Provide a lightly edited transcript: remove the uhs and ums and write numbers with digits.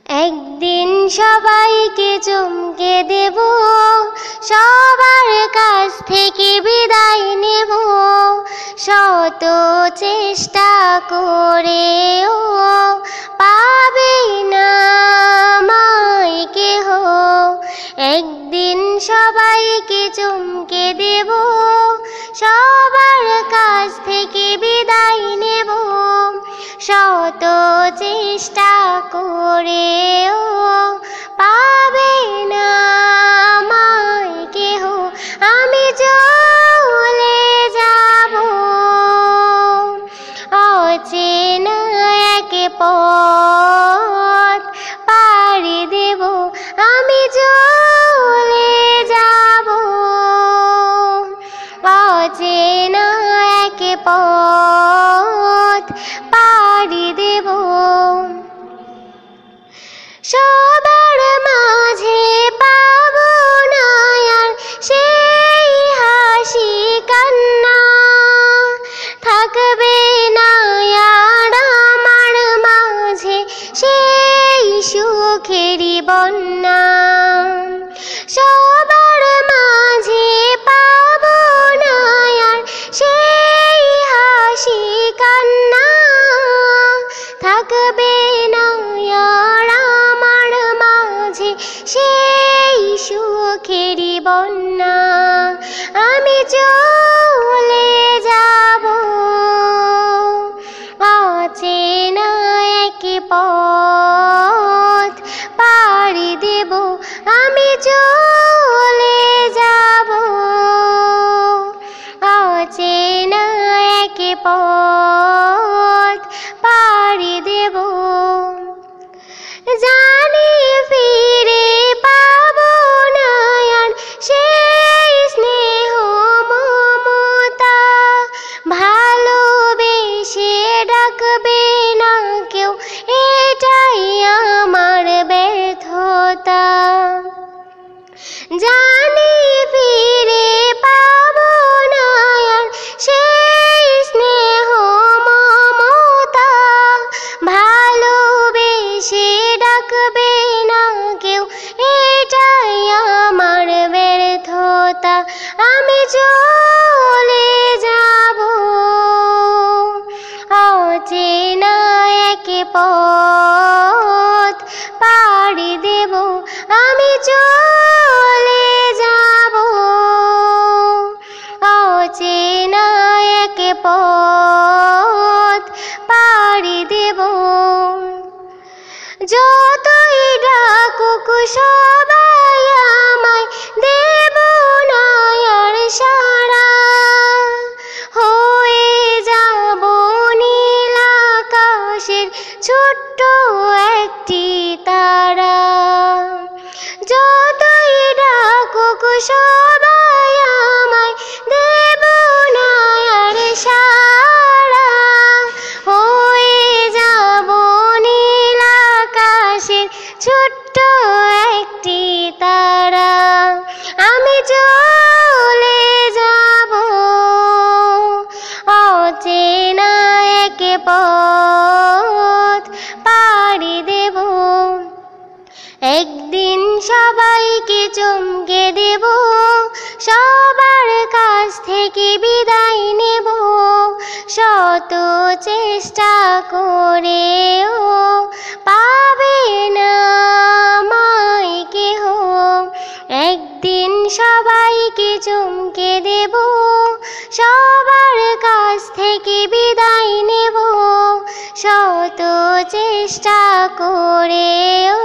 একদিন সবাইকে চমকে দেব, সবার কাছ থেকে বিদায় নেব। শত চেষ্টা করেও পাবে না আমায় কেহ। একদিন সবাইকে চমকে দেব, সবার কাছ থেকে বিদায় নেব। শত চেষ্টা করেও পাবে না আমায় কেহ। আমি চলে যাব অচেনা এক পথ পাড়ি দেব। আমি চলে যাব অচেনা এক পথ পাড়ি দেব। সবার মাঝে পাবো না আর সেই হাসি কান্না, থাকবে না আর আমার মাঝে সেই সুখেরই বন্যা। সবার মাঝে পাবো না আর সেই হাসি কান্না, থাকবে না আর আমার মাঝে সেই সুখেরই বন্যা। আমি চলে যাব অচেনা এক পথ পাড়ি দেব। আমি চলে যাব অচেনা এক পথ পাড়ি দেব। জানি ফিরে পাবো না আর সেই স্নেহ মমতা, ভালোবেসে ডাকবে না কেউ, এটাই আমার ব্যর্থতা। জানি ফিরে পাবো না আর সেই স্নেহ মমতা, ভালোবেসে ডাকবে না কেউ, এটাই আমার ব্যর্থতা। আমি চলে যাব অচেনা এক পথ পাড়ি দেব। আমি চলে যাব অচেনা এক পথ পাড়ি দেব। যতই ডাকুক সবাই আমায়, দেব না আর সাড়া, হয়ে যাব নীল আকাশের ছোট্ট একটি তারা। যতই ডাকুক সবাই আমায়, দেব না আর সাড়া, হয়ে যাব নীল আকাশের ছোট্ট একটি তারা। আমি চলে যাব অচেনা এক পথ পাড়ি দেব। একদিন সবাইকে চমকে দেব, সবার কাছ থেকে বিদায় নেব। শত চেষ্টা করেও পাবে না আমায় কেহ। একদিন সবাইকে চমকে দেব, সবার কাছ থেকে বিদায় নেব। শত চেষ্টা করেও